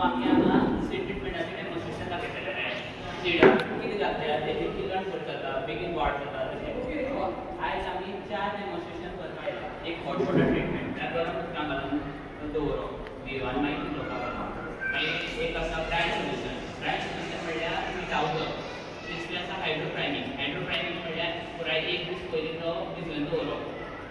आम्ही हांगा seed ट्रिटमेंटाचे demonstration दाखयतले सीडाक कितें घातल्या तेजी किल्लण करता बेगीन वाड जाता तशें आयज आमी 4 डेमॉन्स्ट्रेशन करपाक येता एक हॉट वॉटर ट्रिटमेंट त्या गरम उदकां घालून दवरप आनी मागीर ती लोकांक घालप मागीर एक आसा ब्रायट सोल्युशन म्हणल्यार विथआउट दुसरें आसा हायड्रोप्रायनिंग म्हणल्यार पुराय एक दीस पयलीं तो भिजोवन दवरप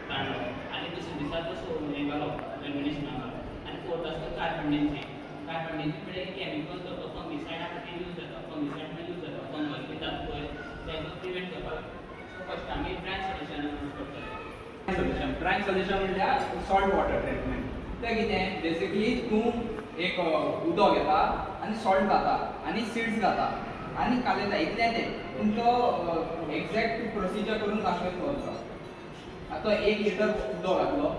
तांदूळ आनी दुसरे दिसा तो हें घालप जर्मिनेशनाक घालप आनी फोर्थ आसा कार्बोनेची म्हणजे केमिकल तो फंगिसायडा खातीर यूज जाता फंगिसायड म्हणून यूज जाता फंगस बी जाता पळय तेका प्रिवेंट करपाक सो फर्स्ट आमी ड्राय सोल्युशन यूज करतले ड्राय सोल्युशन म्हणल्यार सॉल्ट वॉटर ट्रीटमेंट तें कितें बेसिकली तूं एक उदक घेता आनी सॉल्ट घाता आनी सीड्स घाता आनी कालयता इतलें तें तुमचो एक्झॅक्ट प्रोसिजर करून दाखयतलो तुका आतां 1 लिटर उदक घातलो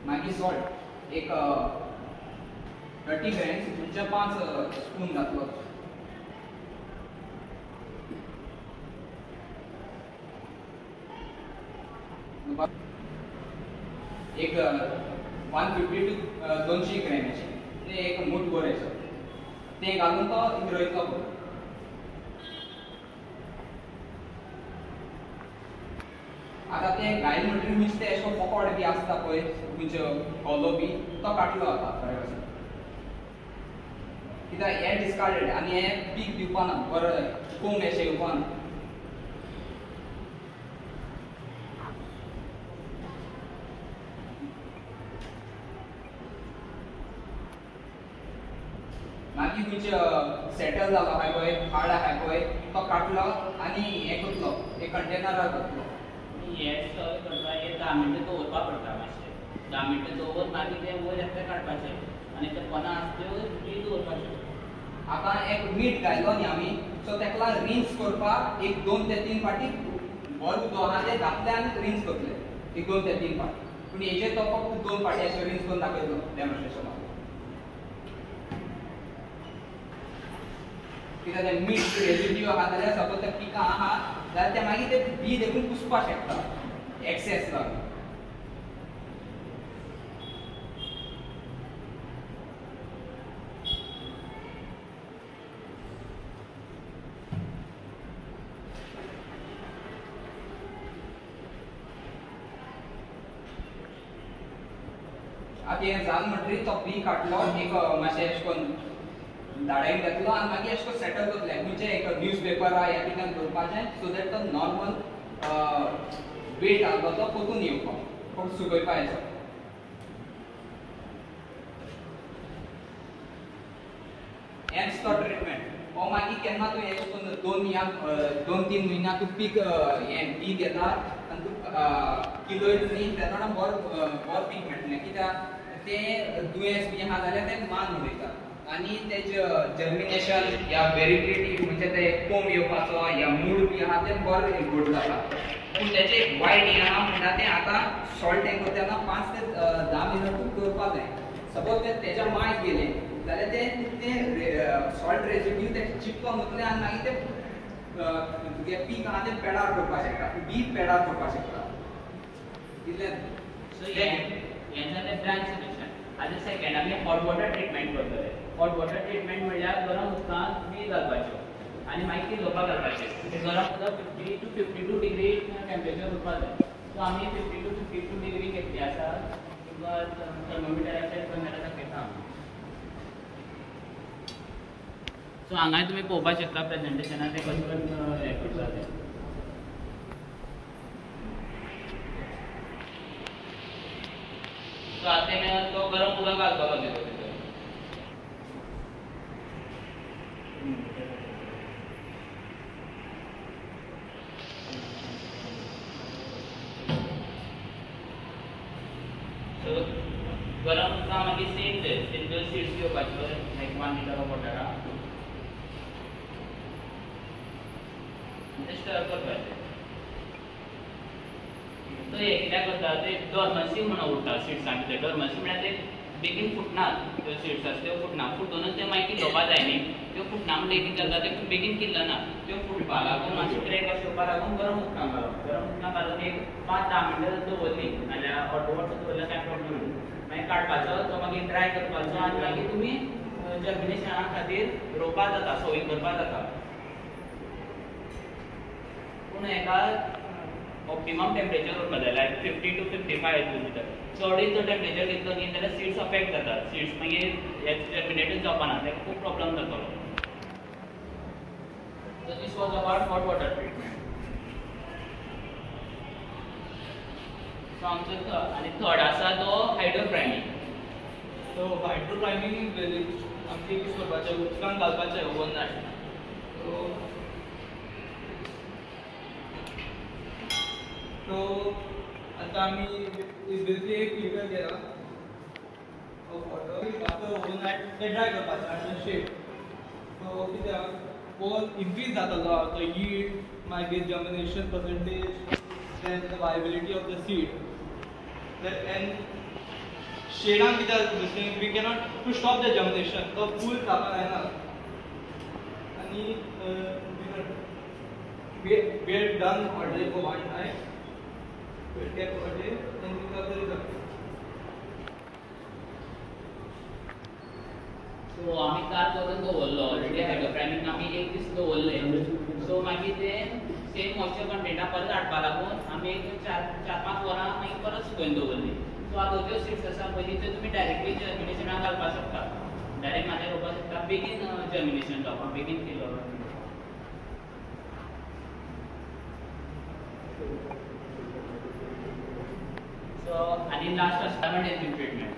मागीर सॉल्ट एक 30 ग्रॅम्स म्हणजे 5 स्पून घातलो एक 150 to 200 ग्रॅमाची ते एक मूठ भरायचो ते घालून तो इगरोयतलो पळय आता ते गाय म्हणटरी मिक्स ते अशें पकोड बी आसता पळय खंयचो कोलो बी तो काडलो जाता बरे भशेन कित्याक हे डिस्कार्डेड आनी हे पीक दिवपाना बरें कोंब अशें येवपाना मागीर खंयचो सेटल जालो आहाय पळय हाड आहाय पळय तो काडलो आनी हें करतलो एक कंटेनरार घातलो हे सगळें करता हे 10 मिनटां दवरपाक पडटा मातशें 10 मिनटां दवर मागीर ते वयर एकटें काडपाचें आनी ते पोना आसा त्यो फ्री दवरपाच्यो आतां एक मीठ घायलो न्ही आमी सो तेका रिन्स करपाक एक 2 ते 3 फाटी बरें उदक आहा तें घातलें आनी रिन्स करतले एक 2 ते 3 फाटी पूण हेजेर तो फक्त 2 फाटी अशें रिन्स करून दाखयतलो डेमॉन्स्ट्रेशनाक कित्याक तें मीठ रेजिड्यू आहा जाल्यार सपोज ते पिकां आहा जाल्यार ते मागीर ते बी देखून कुसपाक शकता एक्सेस लागून आतां हें जालें म्हणटरीच तो बी काडलो एक मातशें अशें करून धाडायन घेतलो आनी मागीर अशें करून सेटल करतले खंयचें एक न्यूजपेपरा ह्या ठिकाण दवरपाचें सो दॅट तो नॉर्मल वेट आसलो तो परतून येवपाक फक्त सुकयपा येता हेंच तो ट्रिटमेंट हो मागीर केन्ना तूं हें करून 2-3 म्हयन्या तूं पीक हें बी घेता आनी तूं किलोयत न्ही तेन्ना बरो पीक मेळटलें कित्याक तें दुयेंस बी आहा जाल्यार तें मान उडयता आनी तेजें जर्मिनेशन या वेरिबिलिटी म्हणजे ते कोंब येवपाचो या मूड बी आहा तें बरें घट जाता पूण तेजें एक वायट हें आहा म्हणटा तें आतां सॉल्ट हें करता तेन्ना 5 ते 10 मिनट तूं करपाक जाय सपोज तेच्या मायज गेलें जाल्यार तें सॉल्ट रेजिड्यू तें चिपकोन उरलें आनी मागीर तें तुजें पीक आहा तें पेडार करपाक शकता बी पेडार करपाक शकता सो हें जालें ड्राय सोल्युशन आतां सेकंड आमी हॉट वॉटर ट्रिटमेंट करतले हॉट वॉटर ट्रिटमेंट म्हणल्यार गरम उदकांत बी घालपाच्यो आनी मागीर ती लोपाक घालपाचें तें गरम उदक 50 to 52 डिग्री टेम्परेचर उरपाक जाय सो आमी 50 to 52 डिग्री घेतली आसा तुका थर्मोमिटराचेर कॅमेरा दाखयता सो हांगाय तुमी पळोवपाक शकता प्रेजेंटेशनार ते कशें करून हें करता तें सो आतां तो गरम उदक घालतलो भितर सो गरम उदकां मागीर सिंगल सीड्स घेवपाचे लायक 1 लिटर ऑफ वॉटरा स्टर करपाचें तो हे कित्याक करता ते डॉर्मन्सी म्हणून उरता सीड्सां भितर डॉर्मन्सी म्हळ्यार ते बेगीन फुटनात त्यो सीड्स आसा त्यो फुटना फुटूनच ते मागीर किल्लोवपा जाय न्ही त्यो फुटना म्हणटकीर कितें जाता ते बेगीन किल्लना त्यो फुटपा लागून मातशें क्रॅक अशें येवपा लागून गरम उदकांत घालप गरम उदकांत घालून एक 5-10 मिनटां दवरली नाल्यार अर्दवर दवरल्यार कांय प्रॉब्लम ना मागीर काडपाचो तो मागीर ड्राय करपाचो आनी मागीर तुमी जर्मिनेशना खातीर रोवपा जाता सोयींग करपा जाता पूण हेका ऑप्टिमम टेम्परेचर उरपा जाय लायक 50 to 55 भितर चडूय जर टेम्परेचर घेतलो न्ही जाल्यार सीड्स अफेक्ट जाता सीड्स मागीर जर्मिनेटूच जावपा ना ताका खूब प्रॉब्लम जातलो so this was about hot water treatment so आमचो आनी थर्ड आसा तो हायड्रोप्रायमींग सो हायड्रोप्रायमींग आमची कितें करपाचें उदकांत घालपाचें ओवरनायट सो आतां आमी बेजिकली एक लिटर घेता वॉटर आफ्टर ओवरनायट ते ड्राय करपाचें आनी शेप सो कित्याक वो इनक्रीज जातालो तो हीट मागीर germination percentage then the viability of the seed and शेडान कित्याक we cannot to stop the germination तो फूल जावपा जायना आनी we are done already for one time. We'll get a day and we have the result. So आमी car करून दवरलो ऑलरेडी हायड्रोप्रायमींग आमी एक दीस दवरले सो मागीर ते सेम मॉइस्चर कंटेंटा परत हाडपा लागून आमी एक 4-5 वरां मागीर परत सुकोवन दवरली सो आतां ज्यो सीड्स आसा पयली त्यो तुमी डायरेक्टली जर्मिनेशनाक घालपाक शकता डायरेक्ट माथ्यार रोवपाक शकता बेगीन जर्मिनेशन जावपाक बेगीन केलो सो आनी लास्ट आसता मेडिसिन ट्रीटमेंट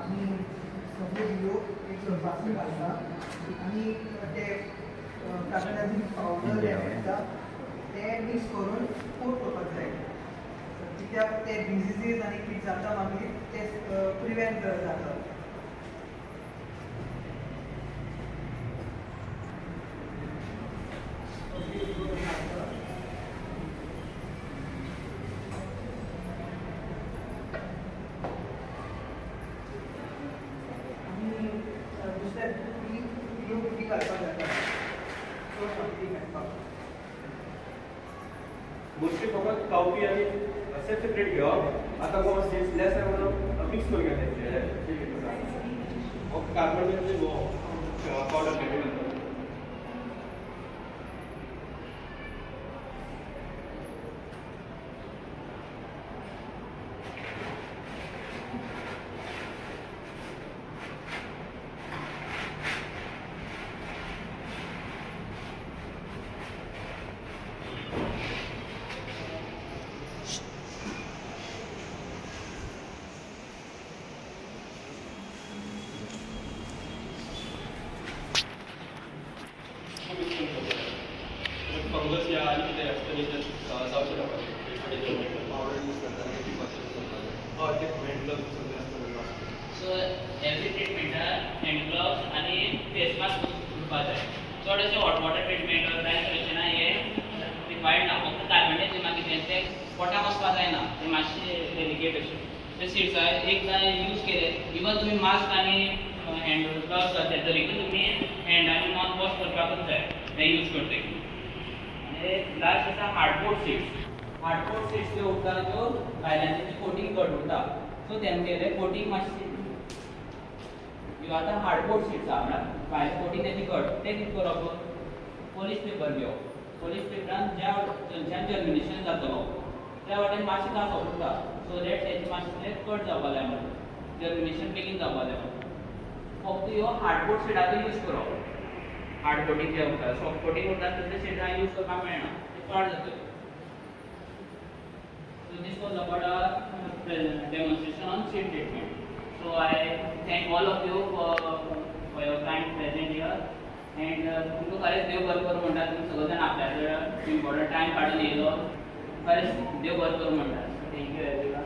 आमी सगळे बियो एक बासून घालता आनी ते कार्बनाझीन पावडर येता ते मिक्स करून कोट करपाक जाय कित्याक ते डिजीजीस आनी कितें जाता मागीर ते प्रिवेंट जाता मोस्टली फकत कावपी आणि सेपरेट घेवप आतां गो सीड्स लेस म्हणून मिक्स करून घेतले कार्बन पावडर घेतली फंगस या आणि कितें आसतली जावचे ना पावडर यूज करता ते मेंटल सो एवरी ट्रीटमेंटाक हँड ग्लोव्स आनी फेस मास्क उरपा जाय चड अशें हॉट वॉटर ट्रीटमेंट ड्राय सोल्युशना हे रिक्वायर्ड ना फक्त कार्बनायझीन मागीर ते पोटाक वचपा जायना ते मातशें डेलिकेट अशें ते सीड्स एकदां यूज केले इवन तुमी मास्क आनी हँड ग्लोव्स घातले तरीकूय तुमी हँड आनी माउथ वॉश करपाकूच जाय ते यूज करतकीर लास्ट आसा हार्डबोर्ड सीड्स ज्यो उरता त्यो भायल्यान कोटींग कट उरता सो तेंगेले कोटींग मातशें ह्यो आतां हार्डबोर्ड सीड्स आहा म्हळ्यार भायर कोटींग तेजी कट ते कितें करप पॉलिश पेपर घेवप पॉलिश पेपरान ज्या थंयच्यान जर्मिनेशन जातलो त्या वाटेन मातशें घासप उरता सो दॅट तेजें मातशें कट जावपा जाय म्हणून जर्मिनेशन बेगीन जावपा जाय म्हणून फक्त ह्यो हार्डबोर्ड सीडाचो यूज करप हार्ड कोटिंग जे उरता सॉफ्ट कोटिंग उरता तसले सीडां यूज करपाक मेळना ते पाड जातले so this was about demonstration on seed treatment so I thank all of you for your kind present here and तुमकां खरेंच देव बरें करूं म्हणटा तुमी सगळे जाण आपल्या इम्पॉर्टंट टायम काडून येयलो खरेंच देव बरें करूं म्हणटा थँक्यू एवरीवन